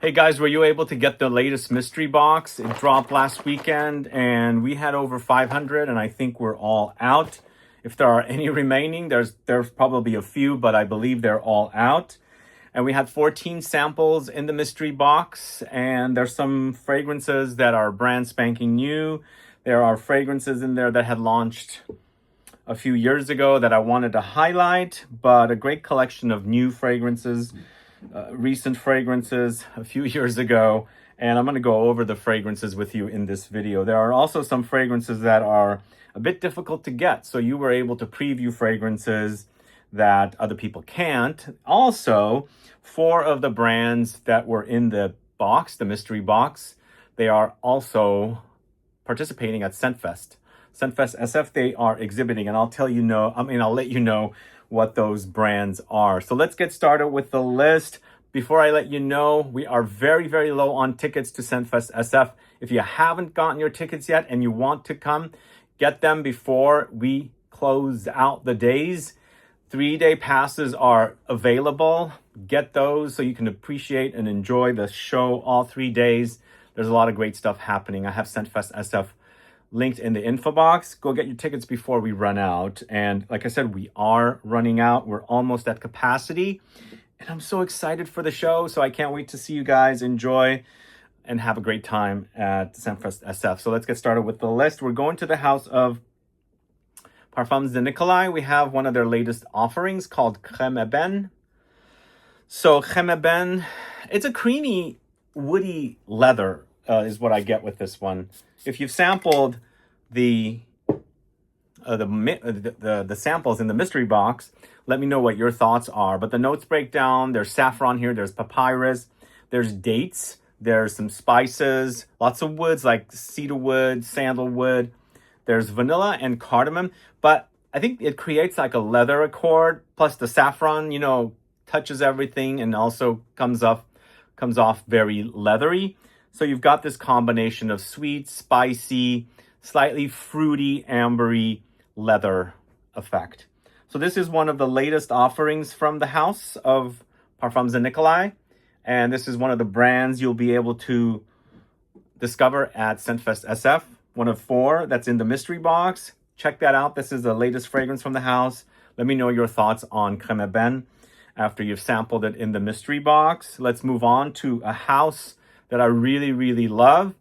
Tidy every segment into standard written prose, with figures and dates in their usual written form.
Hey guys, were you able to get the latest mystery box? It dropped last weekend and we had over 500 and I think we're all out. If there are any remaining, there's probably a few, but I believe they're all out. And we had 14 samples in the mystery box, and there's some fragrances that are brand spanking new. There are fragrances in there that had launched a few years ago that I wanted to highlight, but a great collection of new fragrances, recent fragrances a few years ago. And I'm going to go over the fragrances with you in this video. There are also some fragrances that are a bit difficult to get. So you were able to preview fragrances that other people can't. Also, 4 of the brands that were in the box, the mystery box, they are also participating at ScentFest. ScentFest SF, they are exhibiting, and I'll let you know what those brands are. So let's get started with the list. Before I let you know, we are very, very low on tickets to ScentFest SF. If you haven't gotten your tickets yet and you want to come, get them before we close out the days. 3-day passes are available. Get those so you can appreciate and enjoy the show all 3 days. There's a lot of great stuff happening. I have ScentFest SF linked in the info box. Go get your tickets before we run out. And like I said, we are running out. We're almost at capacity. And I'm so excited for the show. So I can't wait to see you guys enjoy and have a great time at ScentFest SF. So let's get started with the list. We're going to the house of Parfums de Nicolai. We have one of their latest offerings called CREME EBENE. So CREME EBENE, it's a creamy, woody leather is what I get with this one. If you've sampled the samples in the mystery box, let me know what your thoughts are. But the notes break down. There's saffron here. There's papyrus. There's dates. There's some spices. Lots of woods like cedarwood, sandalwood. There's vanilla and cardamom. But I think it creates like a leather accord. Plus the saffron, touches everything and also comes off very leathery. So you've got this combination of sweet, spicy, slightly fruity, ambery leather effect. So this is one of the latest offerings from the house of Parfums de Nicolai. And this is one of the brands you'll be able to discover at ScentFest SF. One of 4 that's in the mystery box. Check that out. This is the latest fragrance from the house. Let me know your thoughts on CREME EBENE after you've sampled it in the mystery box. Let's move on to a house that I really, really love.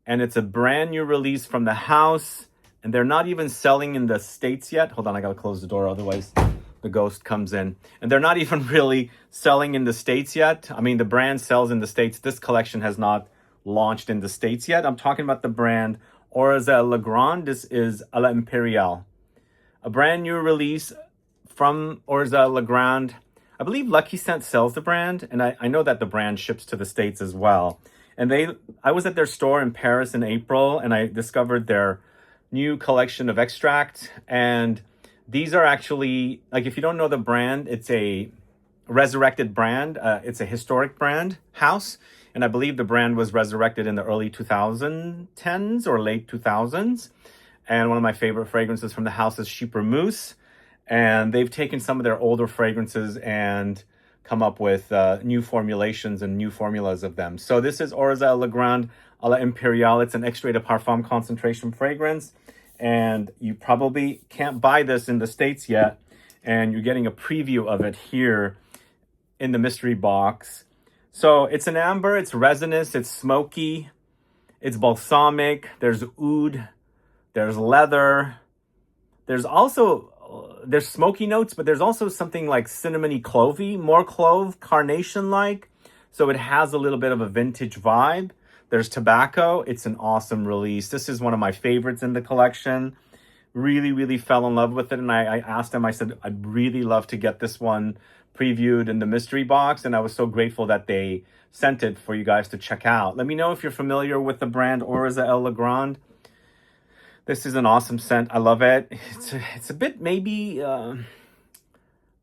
And it's a brand new release from the house. And they're not even selling in the States yet. Hold on, I gotta close the door, otherwise the ghost comes in. And they're not even really selling in the States yet. I mean, the brand sells in the States. This collection has not launched in the States yet. I'm talking about the brand Oriza Legrand. This is à l'Impériale. A brand new release from Oriza Legrand. I believe Lucky Scent sells the brand, and I know that the brand ships to the States as well. And I was at their store in Paris in April, and I discovered their new collection of extracts. And these are actually, like, if you don't know the brand, it's a resurrected brand. It's a historic brand house. And I believe the brand was resurrected in the early 2010s or late 2000s. And one of my favorite fragrances from the house is Chypre Mousse. And they've taken some of their older fragrances and come up with new formulations and new formulas of them. So this is Oriza Legrand à l'Impériale. It's an extrait de parfum concentration fragrance. And you probably can't buy this in the States yet. And you're getting a preview of it here in the mystery box. So it's an amber, it's resinous, it's smoky, it's balsamic, there's oud, there's leather. There's smoky notes, but there's also something like cinnamony clovey, more clove, carnation-like. So it has a little bit of a vintage vibe. There's tobacco. It's an awesome release. This is one of my favorites in the collection. Really, really fell in love with it. And I asked them, I said, I'd really love to get this one previewed in the mystery box. And I was so grateful that they sent it for you guys to check out. Let me know if you're familiar with the brand Oriza Legrand. This is an awesome scent. I love it. It's a bit maybe,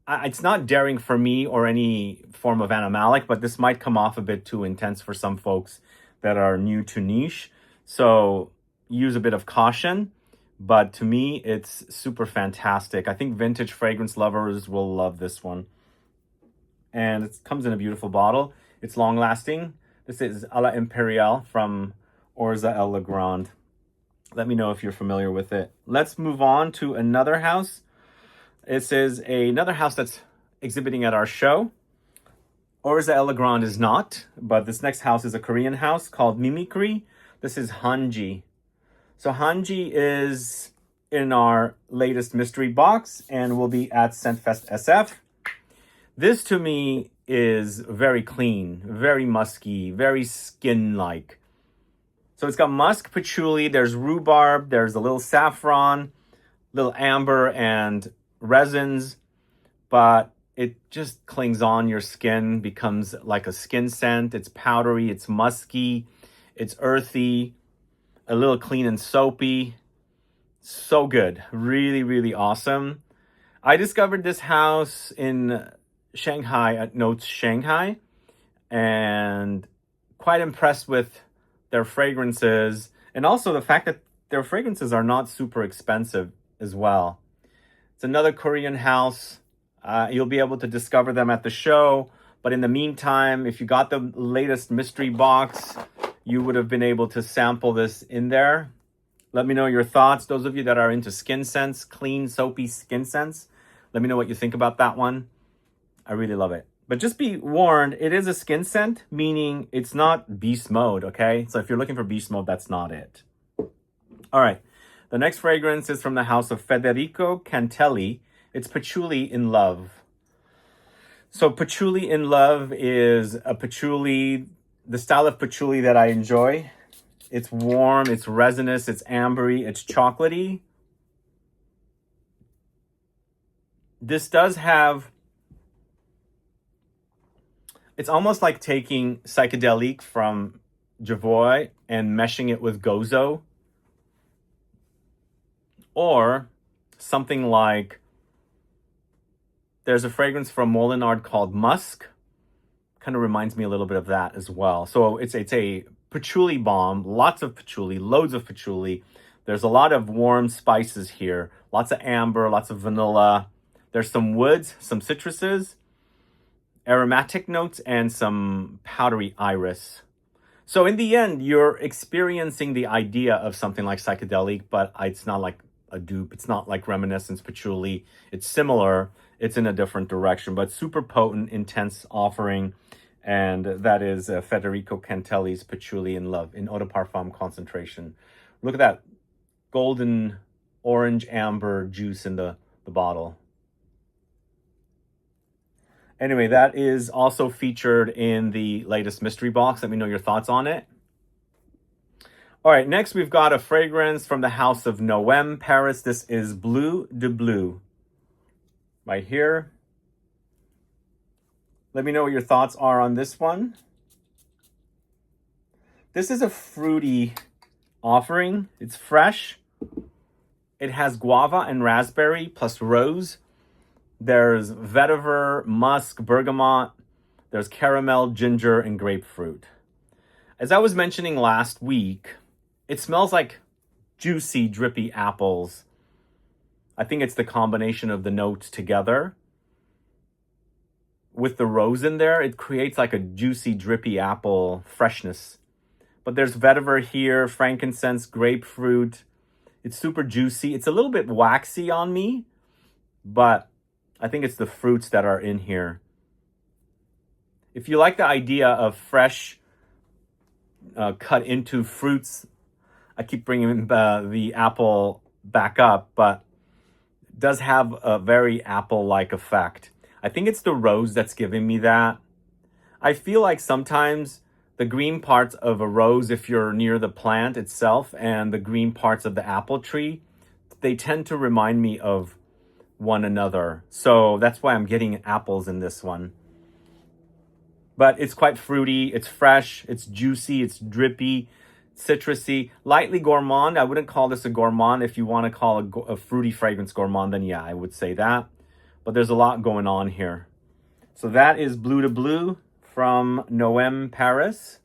it's not daring for me or any form of animalic, but this might come off a bit too intense for some folks that are new to niche. So use a bit of caution. But to me, it's super fantastic. I think vintage fragrance lovers will love this one. And it comes in a beautiful bottle. It's long lasting. This is A la Imperiale from Oriza El Legrand. Let me know if you're familiar with it. Let's move on to another house. This is another house that's exhibiting at our show. Oriza El Legrand is not, but this next house is a Korean house called Mimicri. This is HANJI. So HANJI is in our latest mystery box and will be at ScentFest SF. This to me is very clean, very musky, very skin-like. So it's got musk, patchouli, there's rhubarb, there's a little saffron, little amber and resins, but it just clings on your skin, becomes like a skin scent. It's powdery, it's musky, it's earthy, a little clean and soapy. So good. Really, really awesome. I discovered this house in Shanghai at Notes Shanghai and quite impressed with their fragrances and also the fact that their fragrances are not super expensive as well. It's another Korean house. You'll be able to discover them at the show. But in the meantime, if you got the latest mystery box, you would have been able to sample this in there. Let me know your thoughts. Those of you that are into skin scents, clean, soapy skin scents, let me know what you think about that one. I really love it. But just be warned, it is a skin scent, meaning it's not beast mode, okay? So if you're looking for beast mode, that's not it. All right. The next fragrance is from the house of Federico Cantelli. It's Patchouli in Love. So Patchouli in Love is a patchouli, the style of patchouli that I enjoy. It's warm, it's resinous, it's ambery, it's chocolatey. This does have, it's almost like taking psychedelic from Javoy and meshing it with Gozo. Or something like, there's a fragrance from Molinard called Musk. Kind of reminds me a little bit of that as well. So it's a patchouli bomb, lots of patchouli, loads of patchouli. There's a lot of warm spices here, lots of amber, lots of vanilla. There's some woods, some citruses, aromatic notes, and some powdery iris. So in the end, you're experiencing the idea of something like psychedelic, but it's not like a dupe. It's not like reminiscence patchouli. It's similar. It's in a different direction, but super potent, intense offering. And that is Federico Cantelli's Patchouli in Love in Eau de Parfum concentration. Look at that golden orange amber juice in the bottle. Anyway, that is also featured in the latest mystery box. Let me know your thoughts on it. All right, next we've got a fragrance from the house of Noeme Paris. This is Bleu de Bleu. Right here. Let me know what your thoughts are on this one. This is a fruity offering. It's fresh. It has guava and raspberry plus rose. There's vetiver, musk, bergamot. There's caramel, ginger, and grapefruit. As I was mentioning last week, it smells like juicy, drippy apples. I think it's the combination of the notes together. With the rose in there, it creates like a juicy, drippy apple freshness. But there's vetiver here, frankincense, grapefruit. It's super juicy. It's a little bit waxy on me, but I think it's the fruits that are in here. If you like the idea of fresh, cut into fruits, I keep bringing the apple back up, but it does have a very apple-like effect. I think it's the rose that's giving me that. I feel like sometimes the green parts of a rose, if you're near the plant itself, and the green parts of the apple tree, they tend to remind me of one another. So that's why I'm getting apples in this one. But it's quite fruity, it's fresh, it's juicy, it's drippy, citrusy, lightly gourmand. I wouldn't call this a gourmand. If you want to call a fruity fragrance gourmand, then yeah, I would say that. But there's a lot going on here. So that is Bleu de Bleu from Noeme Paris.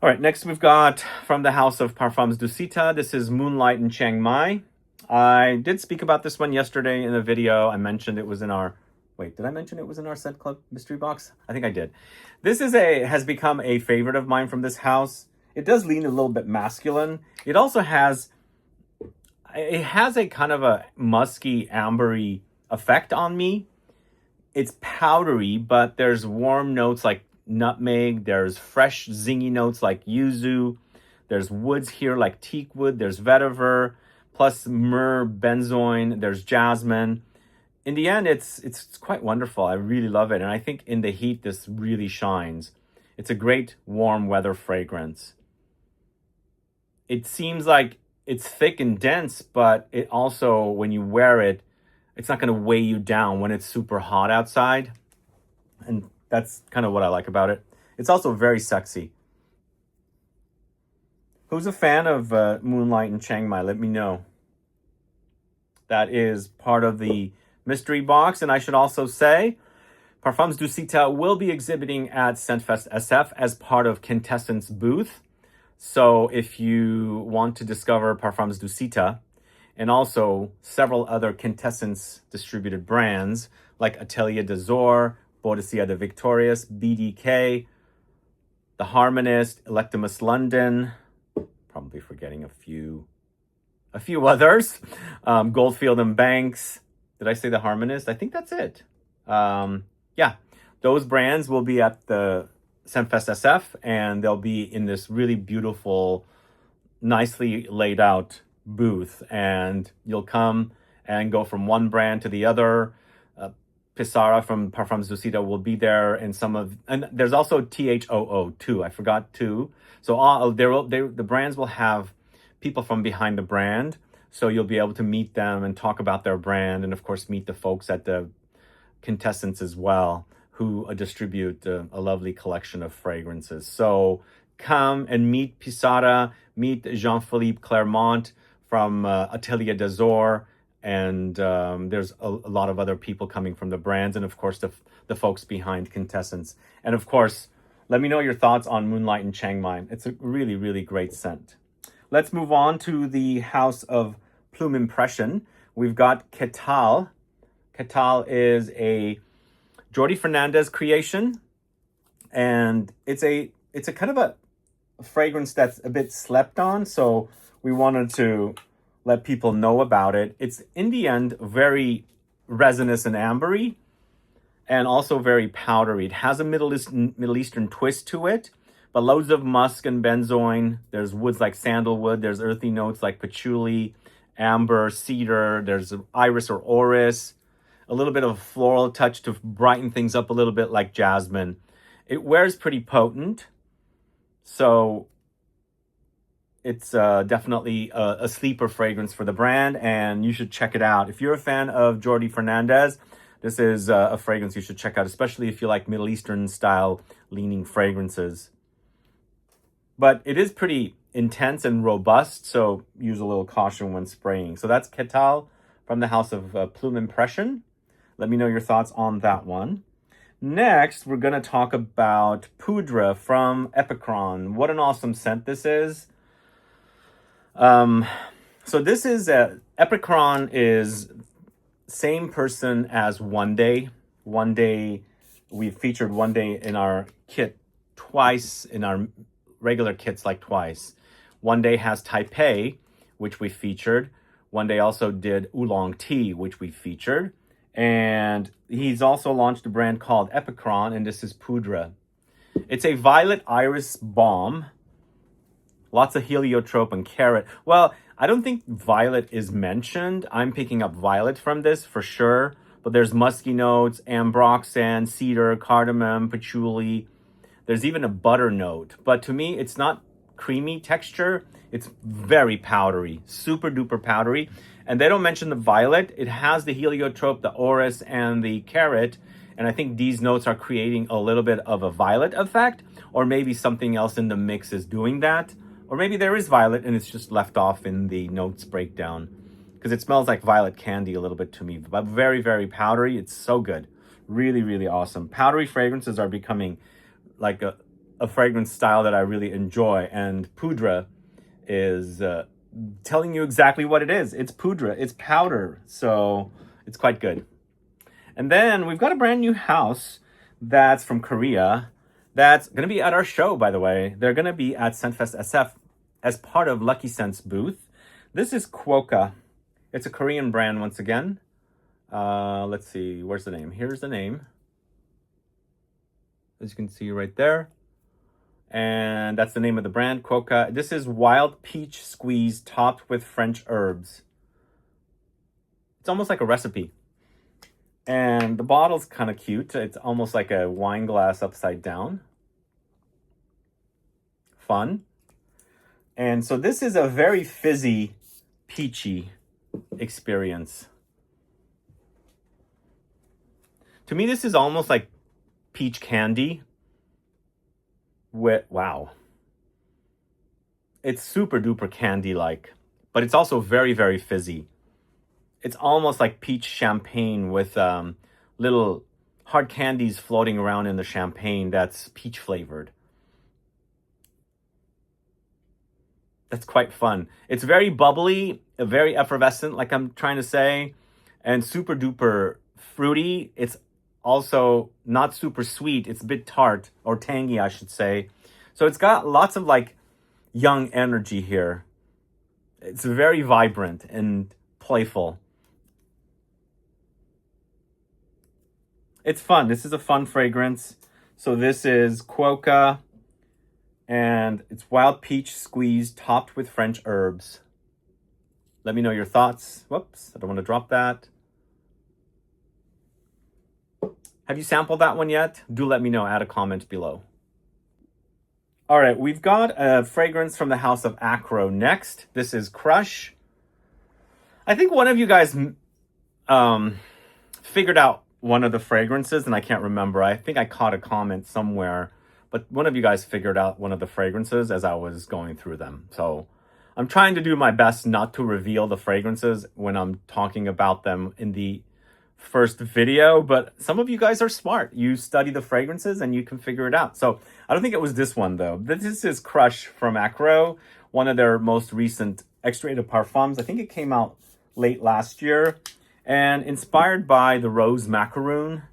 All right, next we've got from the house of Parfums Dusita. This is Moonlight in Chiang Mai. I did speak about this one yesterday in the video. I mentioned it was in our Wait, did I mention it was in our Scent Club mystery box? I think I did. This has become a favorite of mine from this house. It does lean a little bit masculine. It also has a kind of a musky, ambery effect on me. It's powdery, but there's warm notes like nutmeg. There's fresh, zingy notes like yuzu. There's woods here like teak wood. There's vetiver, plus myrrh, benzoin. There's jasmine. In the end, it's quite wonderful. I really love it. And I think in the heat, this really shines. It's a great warm weather fragrance. It seems like it's thick and dense, but it also, when you wear it, it's not going to weigh you down when it's super hot outside. And that's kind of what I like about it. It's also very sexy. Who's a fan of Moonlight and Chiangmai? Let me know. That is part of the mystery box. And I should also say, Parfums Dusita will be exhibiting at ScentFest SF as part of Quintessence booth. So if you want to discover Parfums Dusita and also several other Quintessence distributed brands like Atelier d'Azur, Boadicea de Victorious, BDK, The Harmonist, Electimus London, probably forgetting a few others, Goldfield and Banks. Did I say The Harmonist? I think that's it. Yeah, those brands will be at the ScentFest SF, and they'll be in this really beautiful, nicely laid out booth. And you'll come and go from one brand to the other. Pissarra from Parfums Dusita will be there, and there's also THOO too. I forgot too. So the brands will have people from behind the brand, so you'll be able to meet them and talk about their brand, and of course meet the folks at the Quintessence as well, who distribute a lovely collection of fragrances. So come and meet Pissarra, meet Jean-Philippe Clermont from Atelier d'Azur, and there's a lot of other people coming from the brands, and of course the folks behind Quintessence. And of course, let me know your thoughts on Moonlight and Chiangmai. It's a really, really great scent. Let's move on to the house of Plume Impression. We've got Ketal. Ketal is a Jordi Fernandez creation, and it's a kind of a fragrance that's a bit slept on, so we wanted to let people know about it. It's in the end very resinous and ambery, and also very powdery. It has a Middle Eastern twist to it, but loads of musk and benzoin. There's woods like sandalwood. There's earthy notes like patchouli, amber, cedar. There's iris or orris. A little bit of a floral touch to brighten things up a little bit like jasmine. It wears pretty potent, so it's definitely a sleeper fragrance for the brand, and you should check it out. If you're a fan of Jordi Fernandez, this is a fragrance you should check out, especially if you like Middle Eastern style leaning fragrances. But it is pretty intense and robust, so use a little caution when spraying. So that's Ketal from the house of Plume Impression. Let me know your thoughts on that one. Next, we're going to talk about Poudre from Epichron. What an awesome scent this is. So this is Epichron is same person as One Day. One Day, we featured One Day in our kit twice, in our regular kits like twice. One Day has Taipei, which we featured. One Day also did Oolong Tea, which we featured. And he's also launched a brand called Epichron, and this is Poudre. It's a violet iris balm. Lots of heliotrope and carrot. Well, I don't think violet is mentioned. I'm picking up violet from this for sure. But there's musky notes, ambroxan, cedar, cardamom, patchouli. There's even a butter note. But to me, it's not creamy texture. It's very powdery, super duper powdery. And they don't mention the violet. It has the heliotrope, the orris, and the carrot. And I think these notes are creating a little bit of a violet effect. Or maybe something else in the mix is doing that. Or maybe there is violet and it's just left off in the notes breakdown. Because it smells like violet candy a little bit to me. But very, very powdery. It's so good. Really, really awesome. Powdery fragrances are becoming like a fragrance style that I really enjoy. And Poudre is telling you exactly what it is. It's Poudre. It's powder. So it's quite good. And then we've got a brand new house that's from Korea that's going to be at our show, by the way. They're going to be at ScentFest SF as part of Lucky Scent's booth. This is Kuoca. It's a Korean brand once again. Let's see, where's the name? Here's the name. As you can see right there. And that's the name of the brand, Kuoca. This is wild peach squeeze topped with French herbs. It's almost like a recipe. And the bottle's kind of cute. It's almost like a wine glass upside down. Fun. And so this is a very fizzy, peachy experience. To me, this is almost like peach candy. Wow. It's super duper candy-like, but it's also very, very fizzy. It's almost like peach champagne with little hard candies floating around in the champagne that's peach flavored. That's quite fun. It's very bubbly, very effervescent, like I'm trying to say, and super duper fruity. It's also not super sweet. It's a bit tart, or tangy, I should say. So it's got lots of like young energy here. It's very vibrant and playful. It's fun. This is a fun fragrance. So this is Kuoca, and it's wild peach squeeze topped with French herbs. Let me know your thoughts. Whoops, I don't want to drop that. Have you sampled that one yet? Do let me know. Add a comment below. All right, we've got a fragrance from the house of Akro next. This is Crush. I think one of you guys figured out one of the fragrances, and I can't remember. I think I caught a comment somewhere, but one of you guys figured out one of the fragrances as I was going through them. So I'm trying to do my best not to reveal the fragrances when I'm talking about them in the first video, but some of you guys are smart. You study the fragrances and you can figure it out. So I don't think it was this one though. This is Crush from Akro, one of their most recent X-rated parfums. I think it came out late last year, and inspired by the rose macaroon.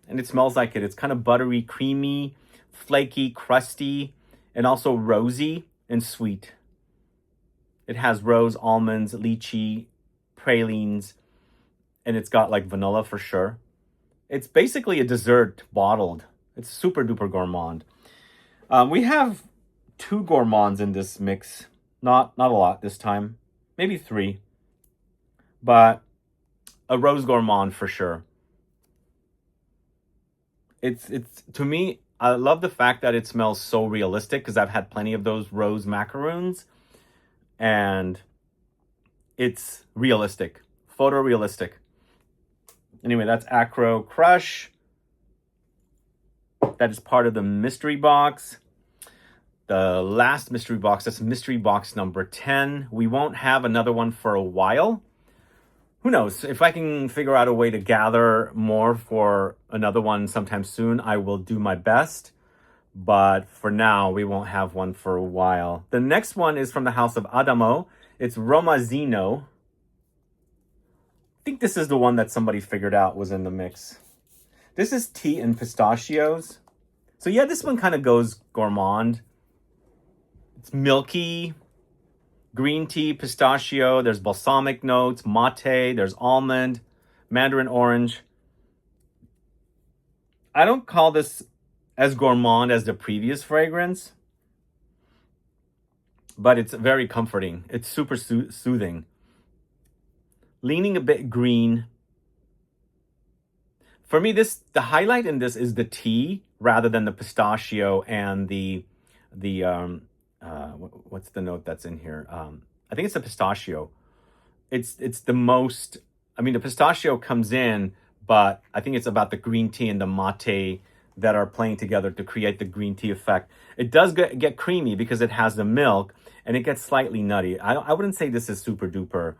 And it smells like it. It's kind of buttery, creamy, flaky, crusty, and also rosy and sweet. It has rose, almonds, lychee, pralines, and it's got like vanilla for sure. It's basically a dessert bottled. It's super duper gourmand. We have 2 gourmands in this mix. Not a lot this time. Maybe 3. But a rose gourmand for sure. It's to me, I love the fact that it smells so realistic, because I've had plenty of those rose macaroons, and it's realistic, photorealistic. Anyway, that's Akro Crush. That is part of the mystery box. The last mystery box, that's mystery box number 10. We won't have another one for a while. Who knows? If I can figure out a way to gather more for another one sometime soon, I will do my best. But for now, we won't have one for a while. The next one is from the house of Adamo. It's ROMAZZINO. I think this is the one that somebody figured out was in the mix. This is tea and pistachios. So yeah, this one kind of goes gourmand. It's milky, green tea, pistachio. There's balsamic notes, mate. There's almond, mandarin orange. I don't call this as gourmand as the previous fragrance, but it's very comforting. It's super soothing. Leaning a bit green. For me, the highlight in this is the tea rather than the pistachio and the what's the note that's in here? I think it's the pistachio. It's the most, I mean, the pistachio comes in, but I think it's about the green tea and the mate that are playing together to create the green tea effect. It does get creamy because it has the milk, and it gets slightly nutty. I wouldn't say this is super duper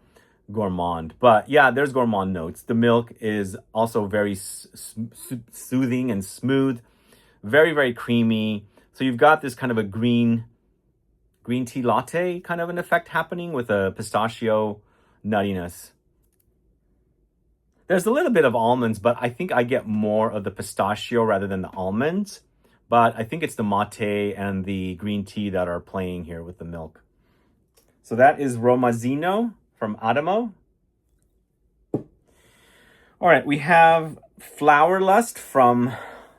gourmand, but yeah, there's gourmand notes. The milk is also very soothing and smooth, very, very creamy. So you've got this kind of a green tea latte kind of an effect happening with a pistachio nuttiness. There's a little bit of almonds, but I think I get more of the pistachio rather than the almonds. But I think it's the mate and the green tea that are playing here with the milk. So that is ROMAZZINO from Adamo. All right, we have Flower Lust from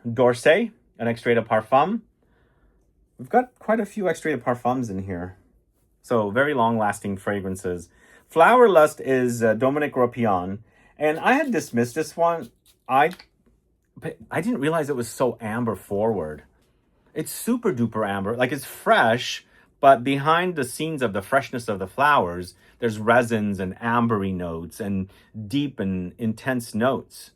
Jousset, an extrait de parfum. We've got quite a few extrait de parfums in here. So very long-lasting fragrances. Flower Lust is Dominique Ropion. And I had dismissed this one. I didn't realize it was so amber forward. It's super duper amber. Like, it's fresh, but behind the scenes of the freshness of the flowers, there's resins and ambery notes and deep and intense notes.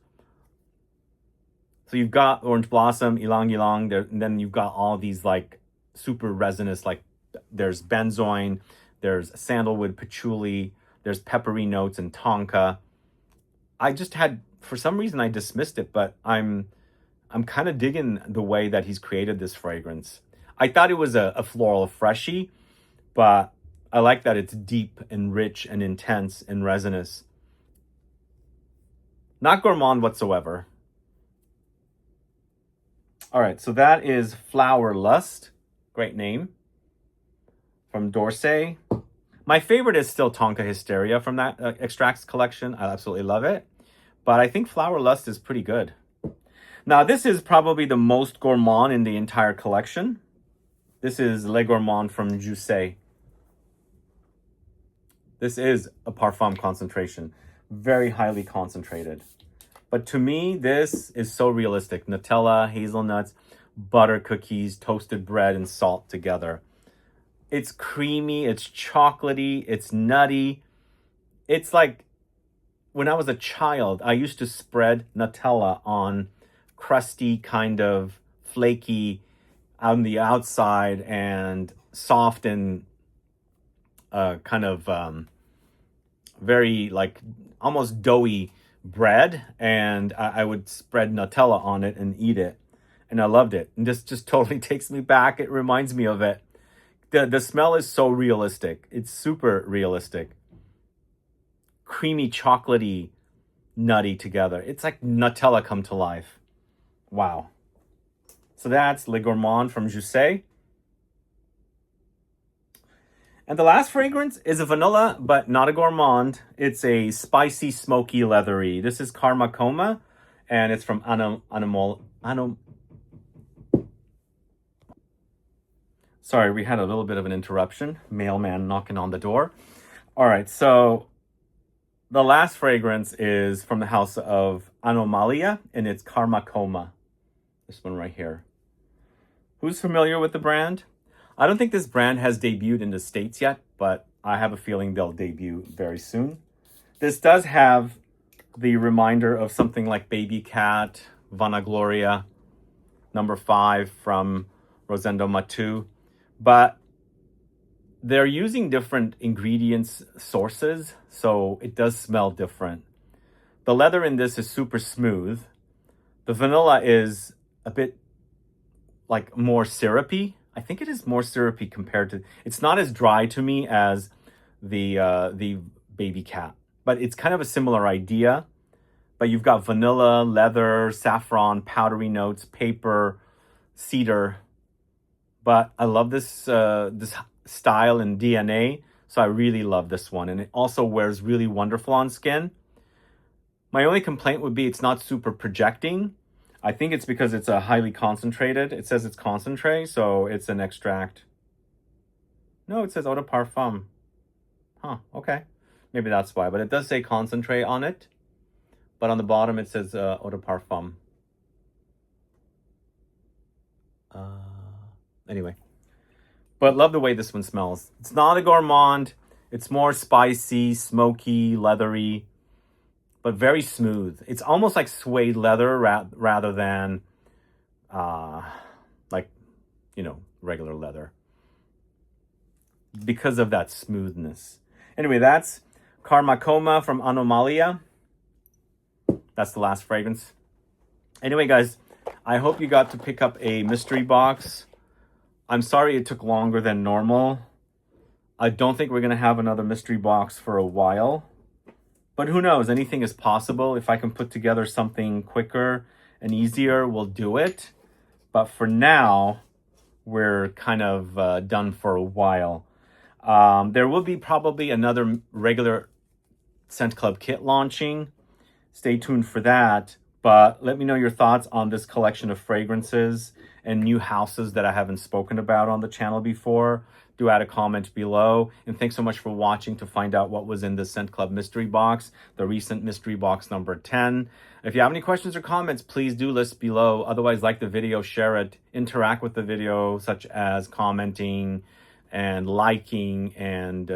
So you've got orange blossom, ylang ylang, and then you've got all these like super resinous, like there's benzoin, there's sandalwood, patchouli, there's peppery notes and tonka. I just had, for some reason I dismissed it, but I'm kind of digging the way that he's created this fragrance. I thought it was a floral freshie, but I like that it's deep and rich and intense and resinous. Not gourmand whatsoever. All right, so that is Flower Lust. Great name. From Jousset. My favorite is still Tonka Hysteria from that extracts collection. I absolutely love it. But I think Flower Lust is pretty good. Now, this is probably the most gourmand in the entire collection. This is Le Gourmand from Jousset. This is a parfum concentration. Very highly concentrated. But to me, this is so realistic. Nutella, hazelnuts, butter cookies, toasted bread, and salt together. It's creamy, it's chocolatey, it's nutty. It's like when I was a child, I used to spread Nutella on crusty, kind of flaky on the outside and soft and kind of very like almost doughy bread, and I would spread Nutella on it and eat it, and I loved it. And this just totally takes me back. It reminds me of it. The smell is so realistic. It's super realistic. Creamy, chocolatey, nutty together. It's like Nutella come to life. Wow. So that's Le Gourmand from Jousset. And the last fragrance is a vanilla, but not a gourmand. It's a spicy, smoky, leathery. This is Karma Coma, and it's from Sorry, we had a little bit of an interruption. Mailman knocking on the door. All right, so the last fragrance is from the house of Anomalia, and it's Karma Coma. This one right here. Who's familiar with the brand? I don't think this brand has debuted in the States yet, but I have a feeling they'll debut very soon. This does have the reminder of something like Baby Cat, Vanagloria, number 5 from Rosendo Matu, but they're using different ingredients sources, so it does smell different. The leather in this is super smooth. The vanilla is a bit like more syrupy. I think it is more syrupy compared to, it's not as dry to me as the Baby Cat, but it's kind of a similar idea. But you've got vanilla, leather, saffron, powdery notes, paper, cedar. But I love this this style and DNA, so I really love this one. And it also wears really wonderful on skin. My only complaint would be it's not super projecting. I think it's because it's a highly concentrated. It says it's concentrate, so it's an extract. No, it says eau de parfum. Huh, okay. Maybe that's why, but it does say concentrate on it. But on the bottom, it says eau de parfum. Anyway. But love the way this one smells. It's not a gourmand. It's more spicy, smoky, leathery, but very smooth. It's almost like suede leather rather than like, you know, regular leather. Because of that smoothness. Anyway, that's Karma Coma from Anomalia. That's the last fragrance. Anyway, guys, I hope you got to pick up a mystery box. I'm sorry it took longer than normal. I don't think we're going to have another mystery box for a while. But who knows? Anything is possible. If I can put together something quicker and easier, we'll do it. But for now, we're kind of done for a while. There will be probably another regular Scent Club kit launching. Stay tuned for that. But let me know your thoughts on this collection of fragrances and new houses that I haven't spoken about on the channel before. Do add a comment below. And thanks so much for watching to find out what was in the Scent Club mystery box, the recent mystery box number 10. If you have any questions or comments, please do list below. Otherwise, like the video, share it, interact with the video, such as commenting and liking and,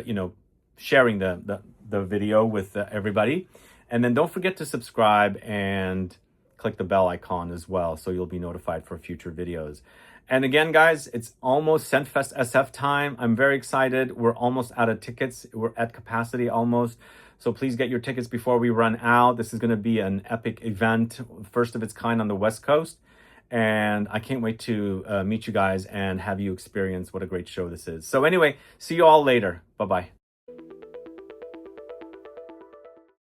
sharing the video with everybody. And then don't forget to subscribe and click the bell icon as well, so you'll be notified for future videos. And again, guys, it's almost ScentFest SF time. I'm very excited. We're almost out of tickets. We're at capacity almost. So please get your tickets before we run out. This is going to be an epic event, first of its kind on the West Coast. And I can't wait to meet you guys and have you experience what a great show this is. So anyway, see you all later. Bye-bye.